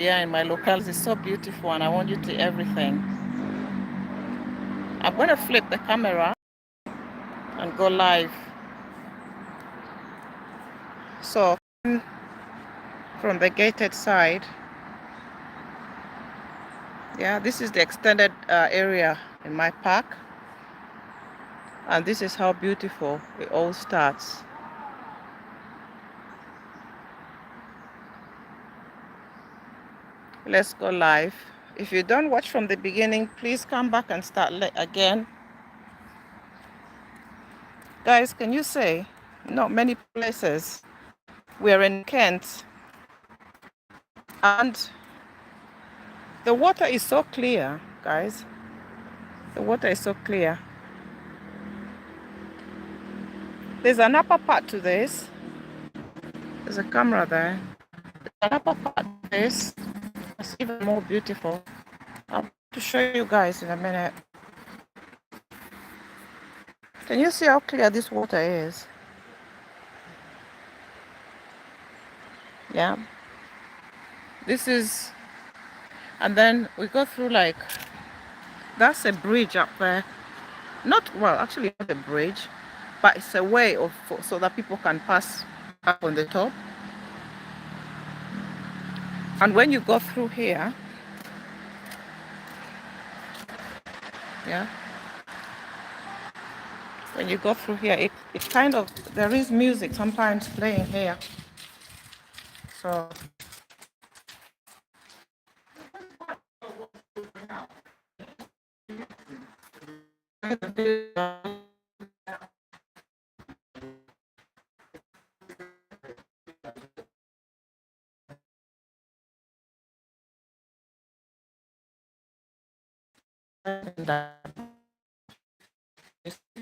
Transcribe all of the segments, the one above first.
here in my locales is so beautiful, and I want you to see everything. I'm going to flip the camera and go live. So from the gated side, yeah, this is the extended area in my park, and this is how beautiful it all starts. Let's go live. If you don't watch from the beginning, please come back and start again. Guys, can you say, not many places, we're in Kent, and the water is so clear, guys. The water is so clear. There's an upper part to this. There's a camera there. There's an upper part to this. It's even more beautiful. I'm going to show you guys in a minute. Can you see how clear this water is? Yeah. This is, and then we go through like, that's a bridge up there. Not, well, actually not a bridge, but it's a way of, so that people can pass up on the top. And when you go through here, yeah, when you go through here, it kind of, there is music sometimes playing here. So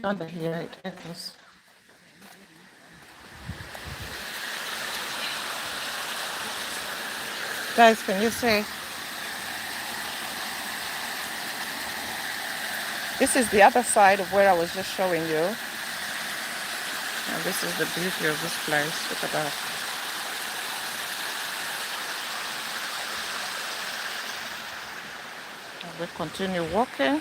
under here it echoes. Guys, can you say, this is the other side of where I was just showing you. And this is the beauty of this place. Look at that. And we continue walking.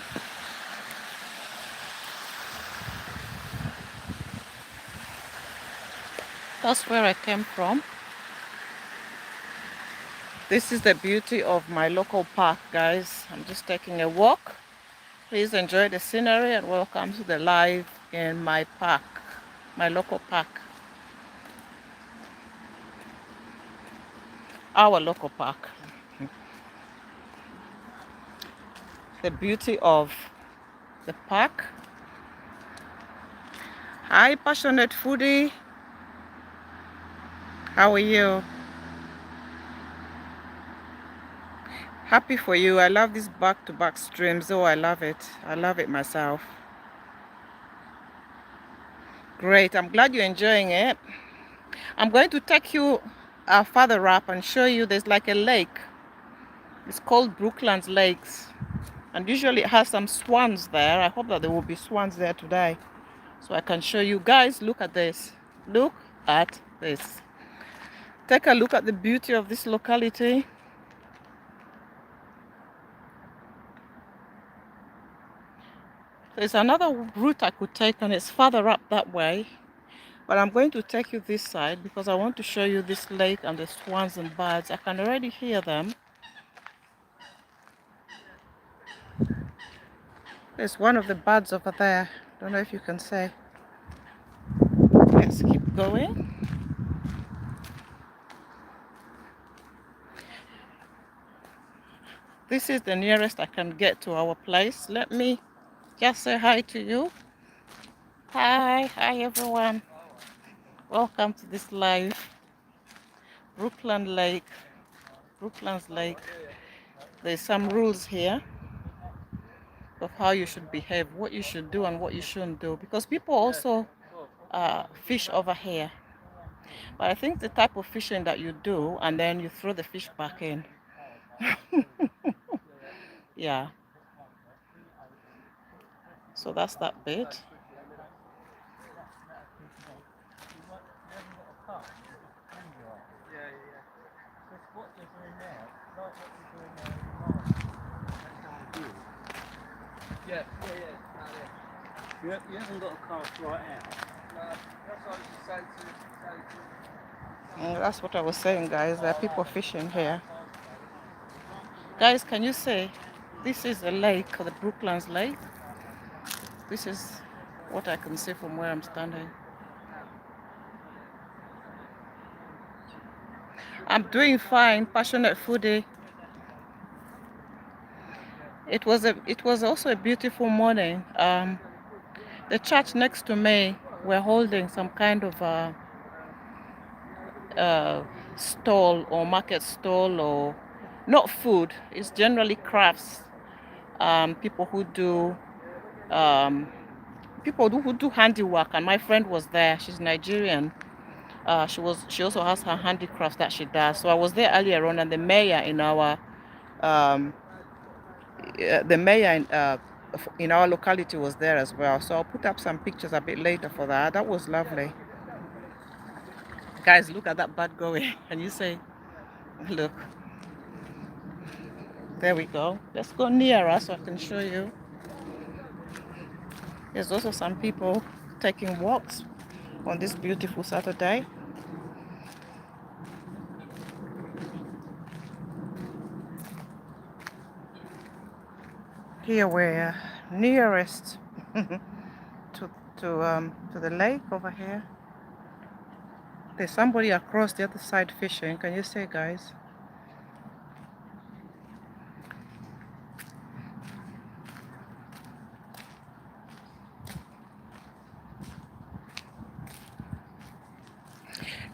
That's where I came from. This is the beauty of my local park, guys. I'm just taking a walk. Please enjoy the scenery and welcome to the live in my park, my local park. Our local park. The beauty of the park. Hi, passionate foodie. How are you? Happy for you. I love these back-to-back streams. Oh, I love it. I love it myself. Great. I'm glad you're enjoying it. I'm going to take you further up and show you there's like a lake. It's called Brooklands Lakes. And usually it has some swans there. I hope that there will be swans there today, so I can show you. Guys, look at this. Look at this. Take a look at the beauty of this locality. There's another route I could take, and it's further up that way. But I'm going to take you this side because I want to show you this lake and the swans and birds. I can already hear them. There's one of the birds over there. Don't know if you can say. Let's keep going. This is the nearest I can get to our place. Let me just say hi to you. Hi everyone. Welcome to this live. Brooklands Lake. There's some rules here of how you should behave, what you should do and what you shouldn't do, because people also fish over here. But I think the type of fishing that you do and then you throw the fish back in. Yeah. So that's that bit. Yeah. You haven't got a cast right out. No, that's what she said to. That's what I was saying, guys. There are people fishing here. Guys, can you see? This is a lake, the Brooklands Lake. This is what I can see from where I'm standing. I'm doing fine, passionate foodie. It was also a beautiful morning. The church next to me were holding some kind of stall or market stall, or not food. It's generally crafts. People who do handiwork, and my friend was there. She's Nigerian. She also has her handicrafts that she does. So I was there earlier on, and the mayor in our in our locality was there as well. So I'll put up some pictures a bit later for that. That was lovely. Guys, look at that bird going. Can you see? Look. There we go. Let's go nearer so I can show you. There's also some people taking walks on this beautiful Saturday. Here we're nearest to the lake over here. There's somebody across the other side fishing. Can you see, guys?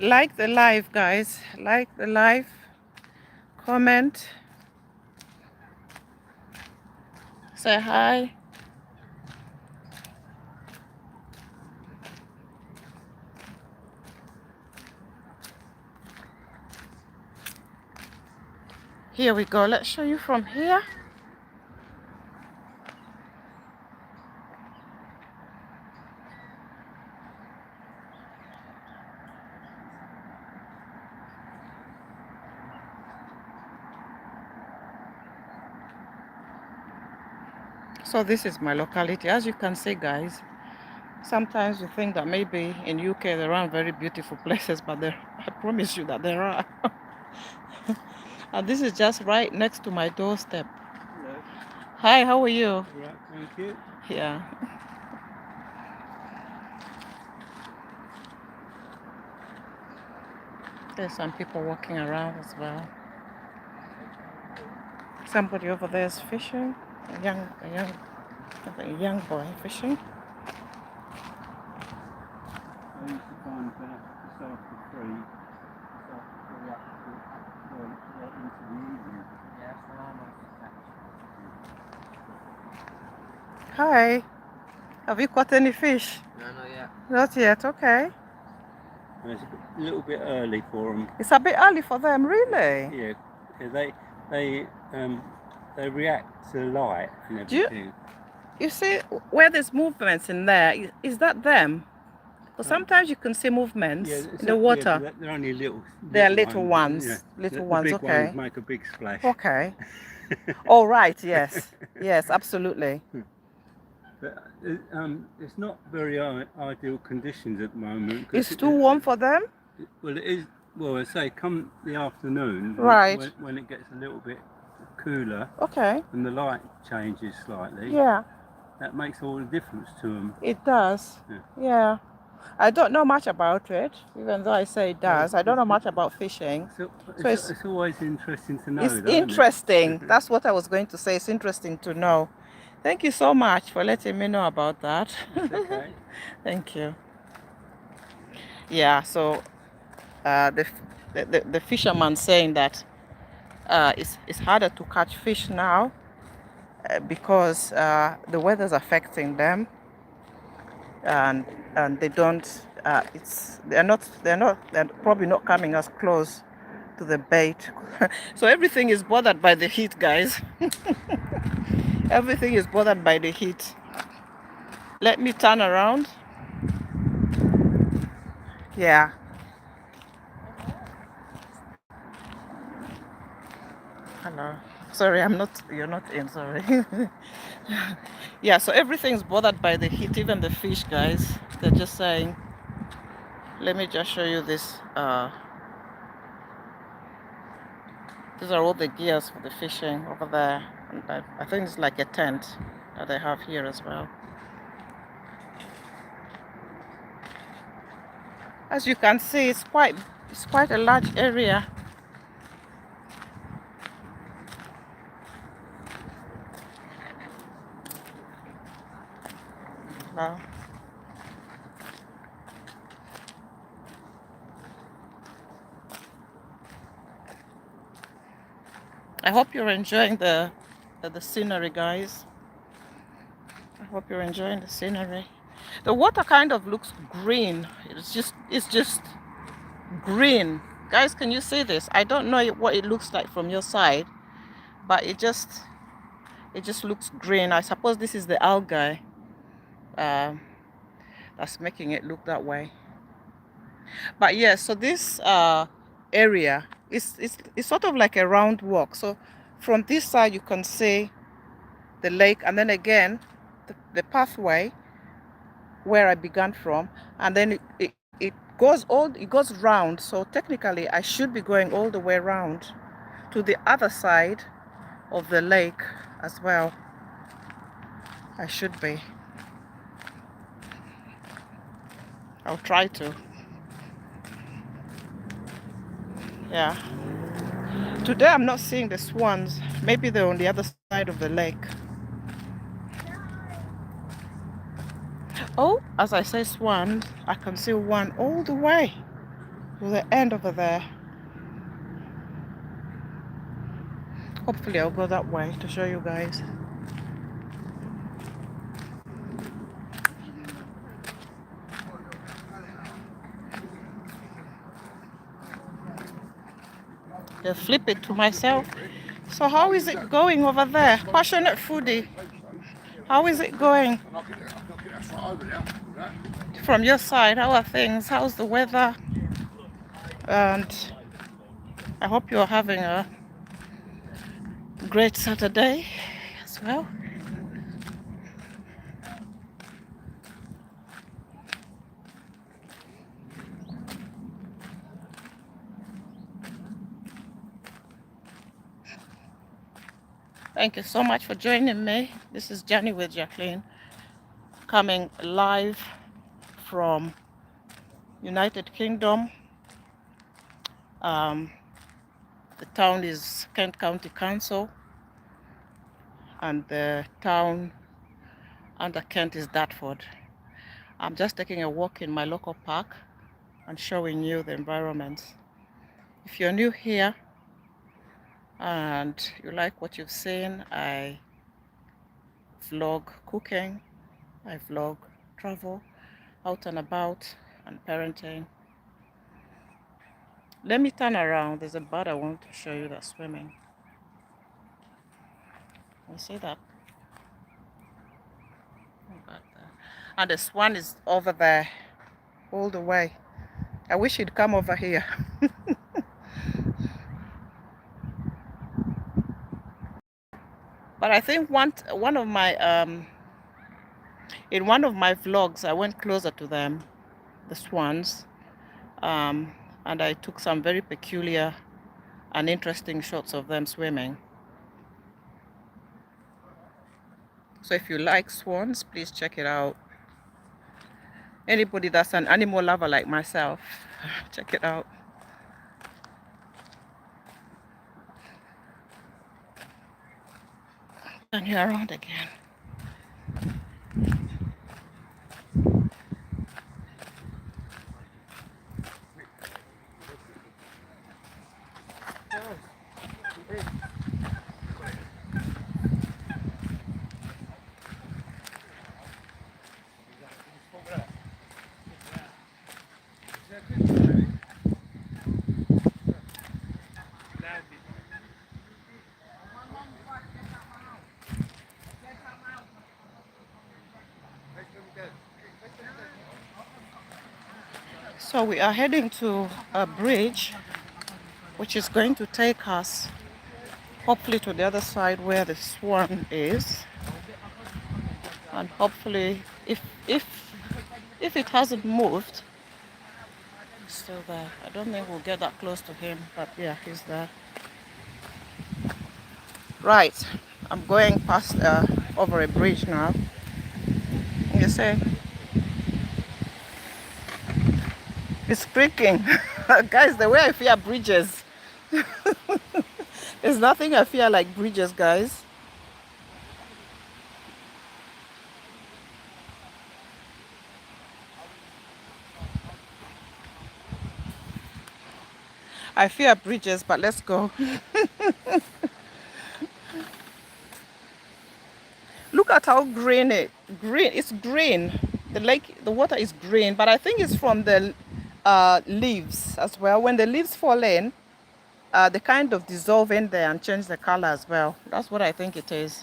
Like the live, guys. Like the live. Comment. Say hi. Here we go. Let's show you from here. So this is my locality. As you can see, guys, sometimes you think that maybe in UK there aren't very beautiful places, but there, I promise you that there are. And this is just right next to my doorstep. Hello. Hi, how are you? All right, thank you. Yeah. There's some people walking around as well. Somebody over there is fishing. A young boy fishing. I used to find that this after 3, up into the evening. Yes, Hi. Have you caught any fish? no, not yet. Not yet, okay. It's a little bit early for them. It's a bit early for them, really? Yeah, they react to light and everything. You see where there's movements in there, is that them? Because sometimes you can see movements in the water. Yeah, they're only little. They're little ones. Yeah. Little ones, big okay. Ones make a big splash. Okay. All right, yes. Yes, absolutely. But it's not very ideal conditions at the moment. It's too warm for them? Well, it is. Well, I say come the afternoon, right, when it gets a little bit cooler, okay, and the light changes slightly. Yeah. That makes all the difference to them. It does. Yeah. I don't know much about it, even though I say it does. I don't know much about fishing. So it's always interesting to know. It's interesting. That's what I was going to say. It's interesting to know. Thank you so much for letting me know about that. Okay. Thank you. Yeah, so the fisherman saying that it's harder to catch fish now because the weather's affecting them, and they don't. They're probably not coming as close to the bait. So everything is bothered by the heat, guys. Everything is bothered by the heat. Let me turn around. Yeah. Hello. Sorry, I'm not, you're not in, sorry. Yeah, so everything's bothered by the heat, even the fish, guys. They're just saying, let me just show you this. These are all the gears for the fishing over there. And I think it's like a tent that they have here as well. As you can see, it's quite a large area. Now, I hope you're enjoying the scenery, guys. I hope you're enjoying the scenery. The water kind of looks green. It's just green. Guys, can you see this? I don't know what it looks like from your side, but it just looks green. I suppose this is the algae uh, that's making it look that way. But yeah, so this area is sort of like a round walk. So from this side you can see the lake, and then again the pathway where I began from, and then it goes round. So technically I should be going all the way around to the other side of the lake as well. I should be. I'll try to. Yeah. Today I'm not seeing the swans. Maybe they're on the other side of the lake. Oh, as I say swans, I can see one all the way to the end over there. Hopefully I'll go that way to show you guys. Just flip it to myself. So how is it going over there? Passionate foodie. How is it going? From your side, how are things? How's the weather? And I hope you're having a great Saturday as well. Thank you so much for joining me. This is Journey with Jackqueline, coming live from United Kingdom. The town is Kent County Council, and the town under Kent is Dartford. I'm just taking a walk in my local park and showing you the environment. If you're new here and you like what you've seen, I vlog cooking, I vlog travel, out and about, and parenting. Let me turn around. There's a bird I want to show you that's swimming. You see that? And the swan is over there all the way. I wish he'd come over here. But I think one of my in one of my vlogs I went closer to them, the swans, and I took some very peculiar and interesting shots of them swimming. So if you like swans, please check it out. Anybody that's an animal lover like myself, check it out. Turn you around again. So we are heading to a bridge which is going to take us hopefully to the other side where the swan is, and hopefully if it hasn't moved, it's still there. I don't think we'll get that close to him, but yeah, he's there. Right, I'm going past over a bridge now. You see, it's creaking. Guys, the way I fear bridges, there's nothing I fear like bridges, guys. I fear bridges, but let's go. Look at how green. It's green. The lake, the water is green, but I think it's from the leaves as well. When the leaves fall in, they kind of dissolve in there and change the color as well. That's what I think it is.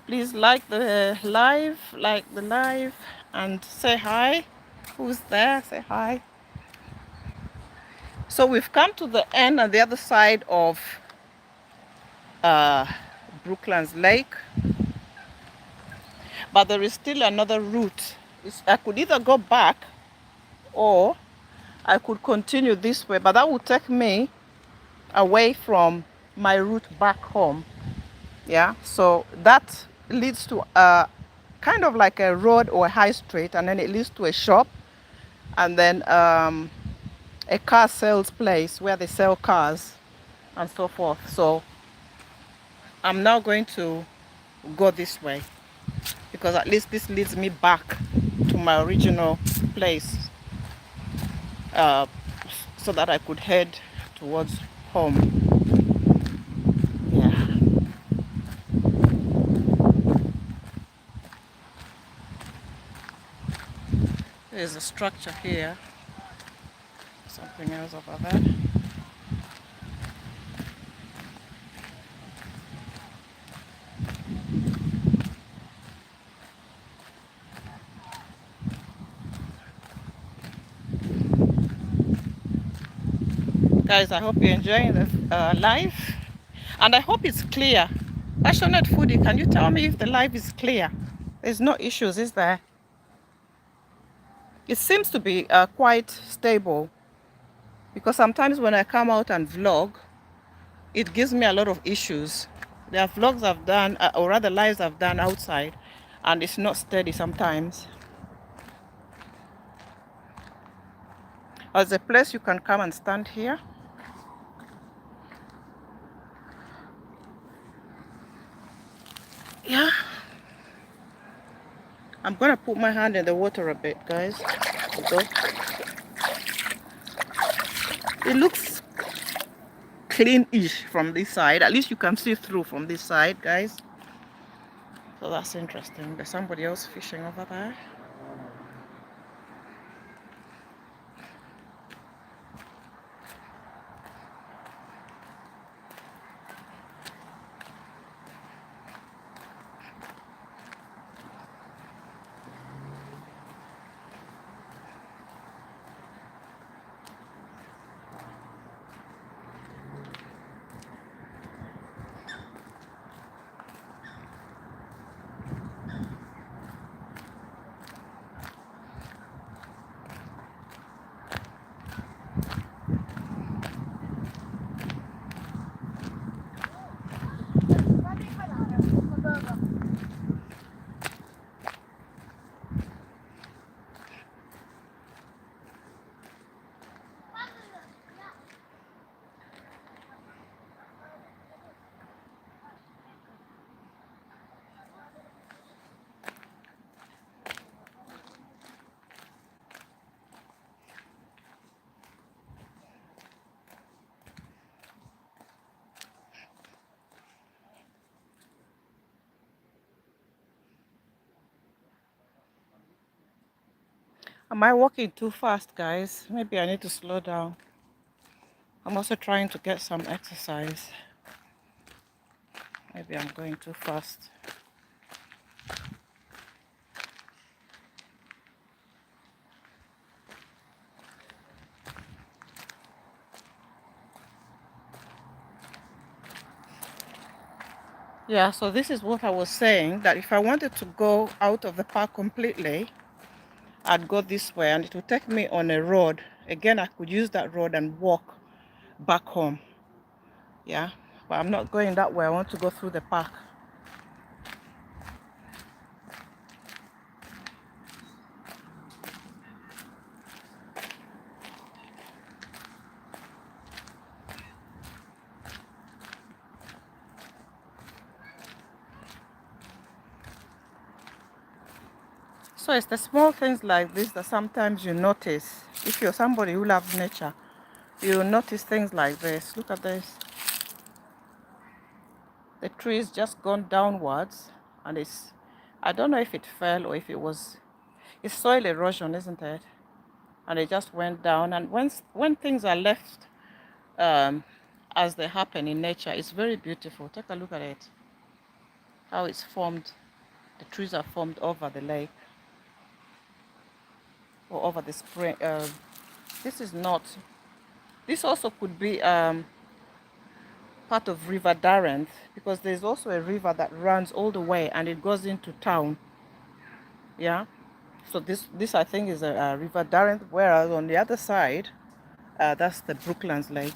Please like the live, and say hi. Who's there? Say hi. So we've come to the end on the other side of uh, Brooklands Lake, but there is still another route. I could either go back or I could continue this way, but that would take me away from my route back home. Yeah, so that leads to kind of like a road or a high street, and then it leads to a shop, and then a car sales place where they sell cars and so forth. So I'm now going to go this way because at least this leads me back to my original place, uh, so that I could head towards home. Yeah, there's a structure here, something else over there. Guys, I hope you're enjoying the live, and I hope it's clear. Passionate Foodie, can you tell me if the live is clear? There's no issues, is there? It seems to be quite stable, because sometimes when I come out and vlog, it gives me a lot of issues. There are vlogs I've done, or rather lives I've done outside, and it's not steady sometimes. There's a place you can come and stand here. Yeah. I'm gonna put my hand in the water a bit, guys. It looks clean-ish from this side. At least you can see through from this side, guys. So that's interesting. There's somebody else fishing over there. Am I walking too fast, guys? Maybe I need to slow down. I'm also trying to get some exercise. Maybe I'm going too fast. Yeah, so this is what I was saying, that if I wanted to go out of the park completely, I'd go this way and it would take me on a road. Again, I could use that road and walk back home. Yeah, but I'm not going that way. I want to go through the park. So it's the small things like this that sometimes you notice. If you're somebody who loves nature, you'll notice things like this. Look at this. The tree's just gone downwards and I don't know if it fell or if it's soil erosion, isn't it? And it just went down. And when things are left um, as they happen in nature, it's very beautiful. Take a look at it. How it's formed. The trees are formed over the lake or over the spring. This is not. This also could be part of River Darenth, because there's also a river that runs all the way and it goes into town. Yeah. So this I think is a River Darenth, whereas on the other side, that's the Brooklands Lake.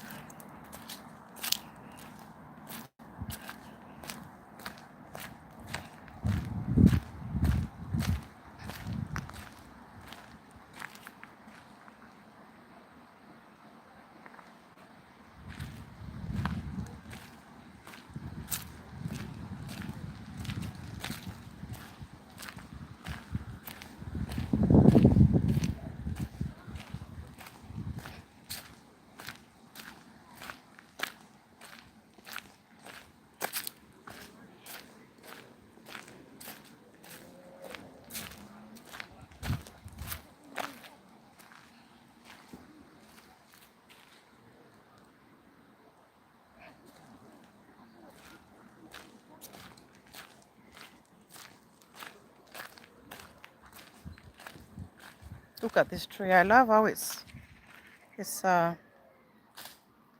Look at this tree. I love how it's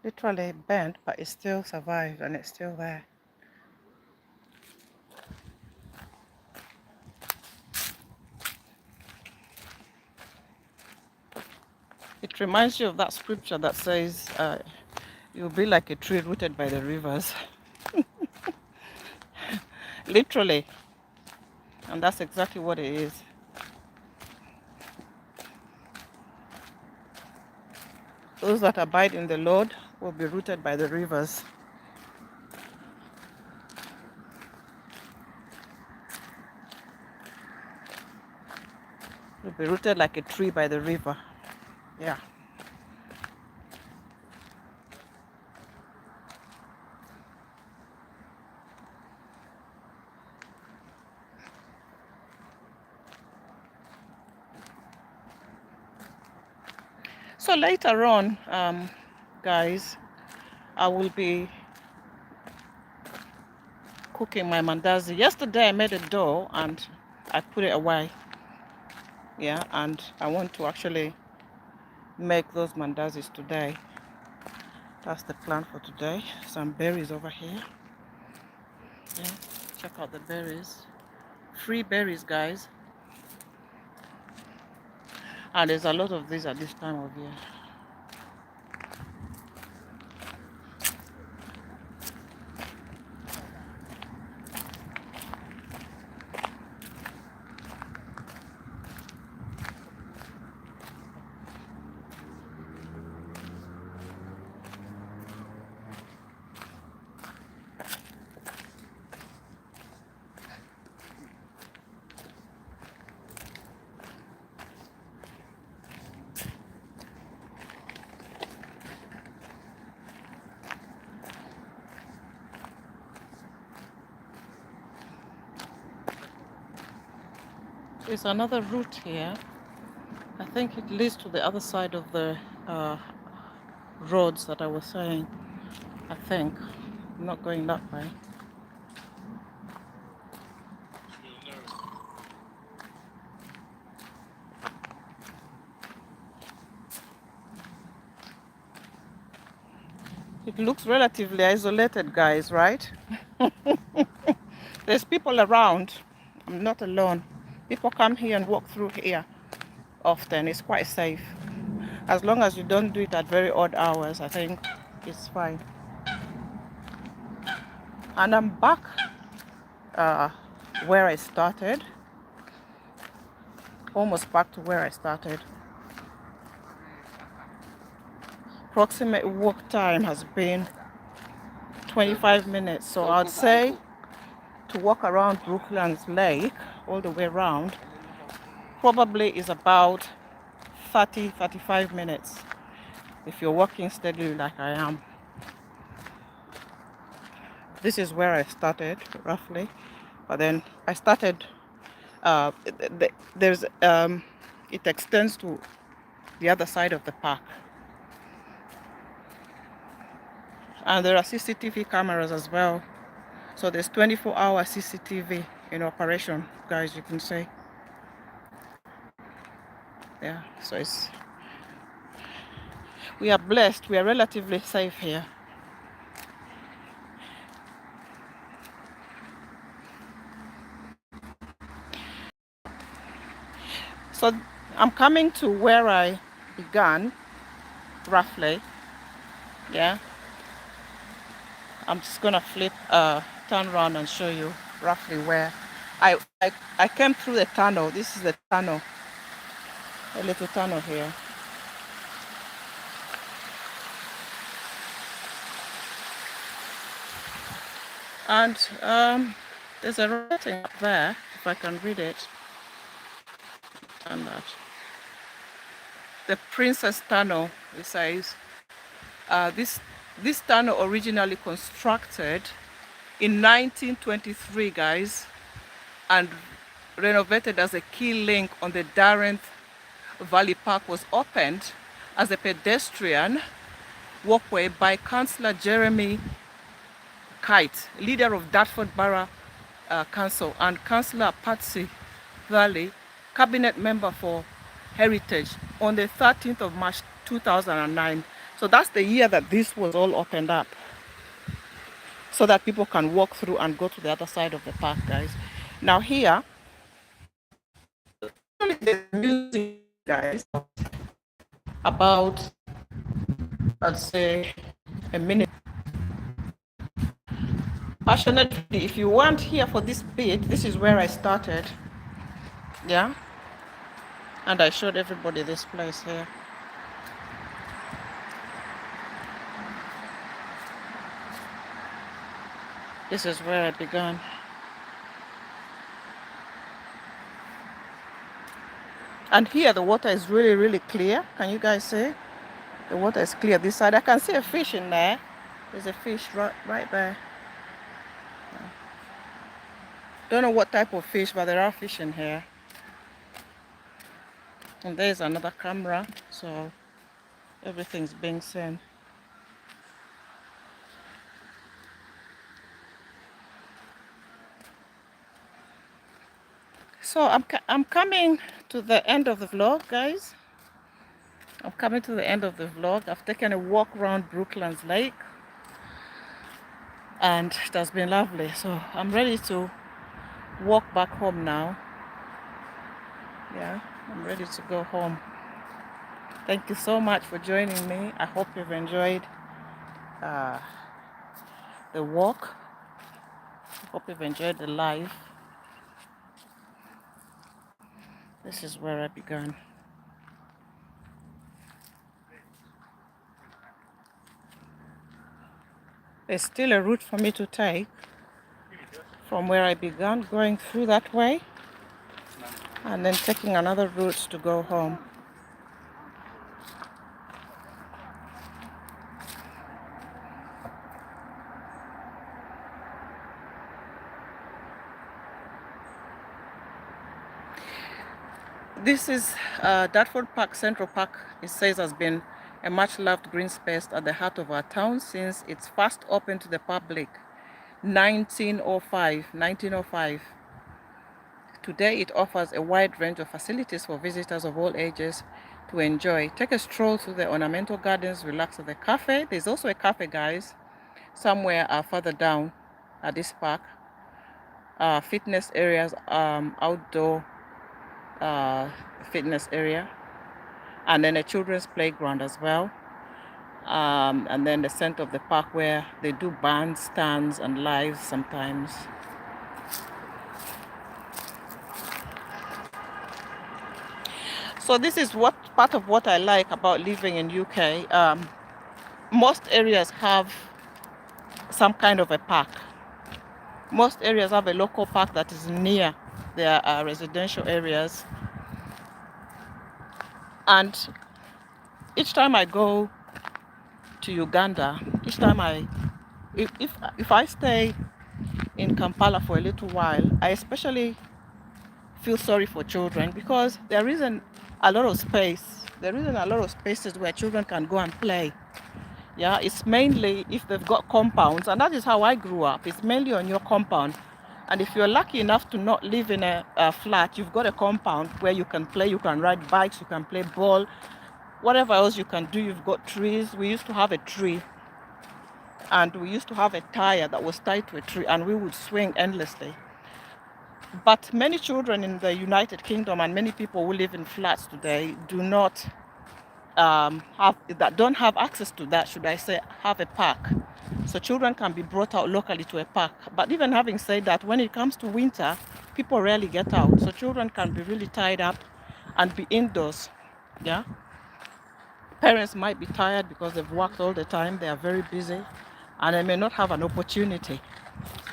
literally bent, but it still survived and it's still there. It reminds you of that scripture that says, you'll be like a tree rooted by the rivers. Literally. And that's exactly what it is. Those that abide in the Lord will be rooted by the rivers. Will be rooted like a tree by the river. Yeah. So later on, guys, I will be cooking my mandazi. Yesterday I made a dough and I put it away. Yeah, and I want to actually make those mandazis today. That's the plan for today. Some berries over here. Yeah, check out the berries. Free berries, guys. And there's a lot of these at this time of year. There's another route here. I think it leads to the other side of the roads that I was saying. I think. I'm not going that way. It looks relatively isolated, guys, right? There's people around. I'm not alone. People come here and walk through here often. It's quite safe. As long as you don't do it at very odd hours, I think it's fine. And I'm back uh, where I started. Almost back to where I started. Approximate walk time has been 25 minutes. So I'd say to walk around Brooklands Lake all the way around probably is about 35 minutes if you're walking steadily like I am. This is where I started roughly, but then I started there's it extends to the other side of the park, and there are CCTV cameras as well. So there's 24-hour CCTV in operation, guys, you can say. Yeah, so we are blessed. We are relatively safe here. So I'm coming to where I began, roughly. Yeah, I'm just gonna turn around and show you roughly where I came through the tunnel. This is the tunnel, a little tunnel here. And there's a writing up there, if I can read it. And that. The Princess Tunnel, it says. This tunnel originally constructed in 1923, guys, and renovated as a key link on the Darren Valley Park, was opened as a pedestrian walkway by Councillor Jeremy Kite, leader of Dartford Borough Council, and Councillor Patsy Valley, cabinet member for Heritage, on the 13th of March 2009. So that's the year that this was all opened up, so that people can walk through and go to the other side of the park, guys. Now here, there's music, guys, about, I'd say, a minute. Passionately, if you weren't here for this bit, this is where I started. Yeah, and I showed everybody this place here. This is where I began. And here the water is really, really clear. Can you guys see? The water is clear this side. I can see a fish in there. There's a fish right there. Don't know what type of fish, but there are fish in here. And there's another camera, so everything's being seen. So I'm coming to the end of the vlog, guys. I'm coming to the end of the vlog. I've taken a walk around Brooklands Lake, and it has been lovely. So I'm ready to walk back home now. Yeah, I'm ready to go home. Thank you so much for joining me. I hope you've enjoyed the walk. I hope you've enjoyed the live. This is where I began. There's still a route for me to take from where I began, going through that way, and then taking another route to go home. This is Dartford Park, Central Park. It says has been a much loved green space at the heart of our town since its first opened to the public 1905. Today it offers a wide range of facilities for visitors of all ages to enjoy. Take a stroll through the ornamental gardens, relax at the cafe. There's also a cafe, guys, somewhere further down at this park. fitness areas, outdoor uh, fitness area, and then a children's playground as well. And then the center of the park where they do bandstands and lives sometimes. So this is what part of what I like about living in UK. Most areas have some kind of a park. Most areas have a local park that is near their residential areas. And each time I go to Uganda, each time if I stay in Kampala for a little while, I especially feel sorry for children because there isn't a lot of space. There isn't a lot of spaces where children can go and play. Yeah, it's mainly if they've got compounds, and that is how I grew up. It's mainly on your compound. And if you're lucky enough to not live in a flat, you've got a compound where you can play, you can ride bikes, you can play ball, whatever else you can do. You've got trees. We used to have a tree, and we used to have a tire that was tied to a tree, and we would swing endlessly. But many children in the United Kingdom and many people who live in flats today do not have that don't have access to that, should I say, have a park. So children can be brought out locally to a park. But even having said that, when it comes to winter, people rarely get out. So children can be really tied up and be indoors. Yeah. Parents might be tired because they've worked all the time, they are very busy, and they may not have an opportunity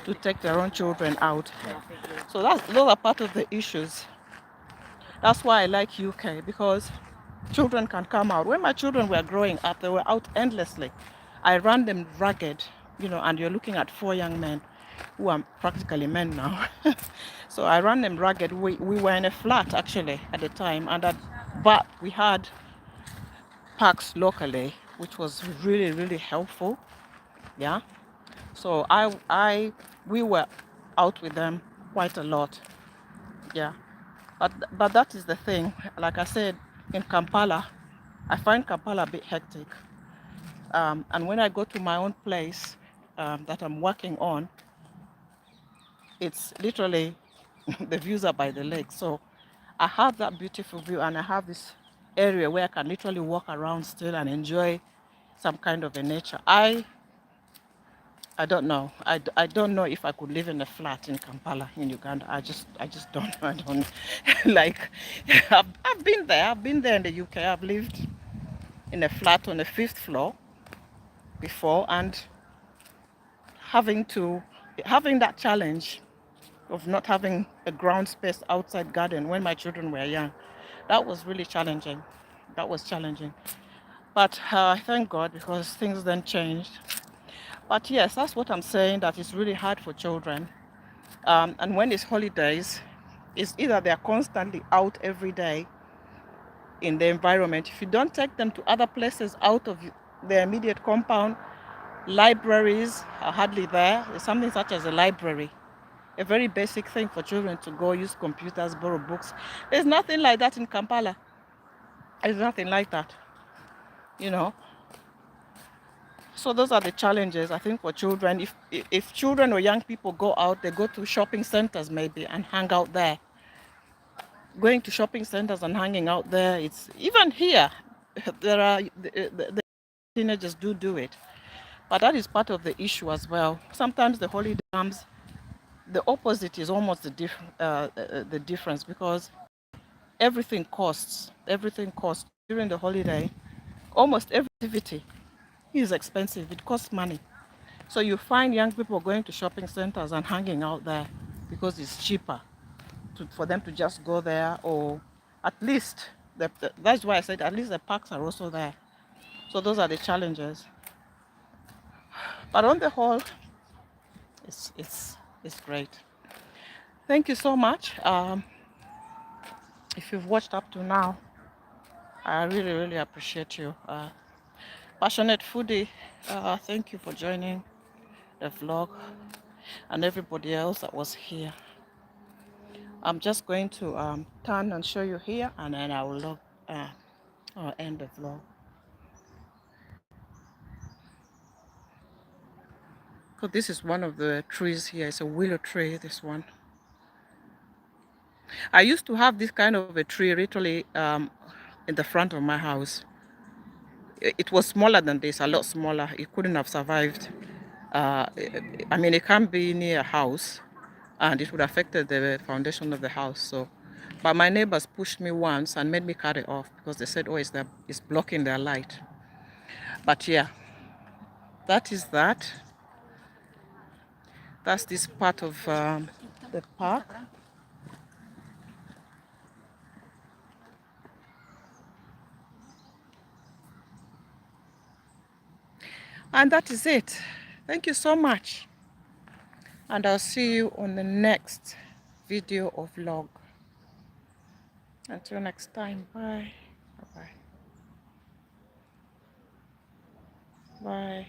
to take their own children out. So those are part of the issues. That's why I like UK, because children can come out. When my children were growing up, they were out endlessly. I ran them ragged, and you're looking at 4 young men who are practically men now. So I ran them ragged. We were in a flat actually at the time, but we had parks locally, which was really, really helpful. Yeah. So we were out with them quite a lot. Yeah. But that is the thing. Like I said, in Kampala, I find Kampala a bit hectic. And when I go to my own place that I'm working on, it's literally the views are by the lake. So I have that beautiful view, and I have this area where I can literally walk around still and enjoy some kind of a nature. I don't know. I don't know if I could live in a flat in Kampala in Uganda. I just don't. I don't like. I've been there. I've been there in the UK. I've lived in a flat on the 5th floor before, and having that challenge of not having a ground space outside garden when my children were young, that was really challenging. That was challenging. But thank God, because things then changed. But yes, that's what I'm saying. That it's really hard for children. And when it's holidays, it's either they're constantly out every day in the environment. If you don't take them to other places out of their immediate compound, libraries are hardly there. There's something such as a library, a very basic thing for children to go use computers, borrow books. There's nothing like that in Kampala. There's nothing like that, you know. So those are the challenges, I think, for children. If children or young people go out, they go to shopping centers maybe and hang out there. Going to shopping centers and hanging out there, it's even here. There are the teenagers do it, but that is part of the issue as well. Sometimes the holiday comes, the opposite is almost the difference, because everything costs. Everything costs during the holiday. Almost every activity is expensive. It costs money. So you find young people going to shopping centers and hanging out there because it's cheaper for them to just go there, or at least that's why I said at least the parks are also there. So those are the challenges. But on the whole, it's great. Thank you so much. If you've watched up to now, I really, really appreciate you. Passionate foodie, thank you for joining the vlog, and everybody else that was here. I'm just going to turn and show you here, and then I will end the vlog. So this is one of the trees here. It's a willow tree, this one. I used to have this kind of a tree literally in the front of my house. It was smaller than this, a lot smaller. It couldn't have survived. I mean, it can't be near a house, and it would have affected the foundation of the house. So, but my neighbors pushed me once and made me cut it off because they said, "Oh, it's blocking their light." But yeah, that is that. That's this part of the park. And that is it. Thank you so much. And I'll see you on the next video or vlog. Until next time, bye. Bye-bye. Bye.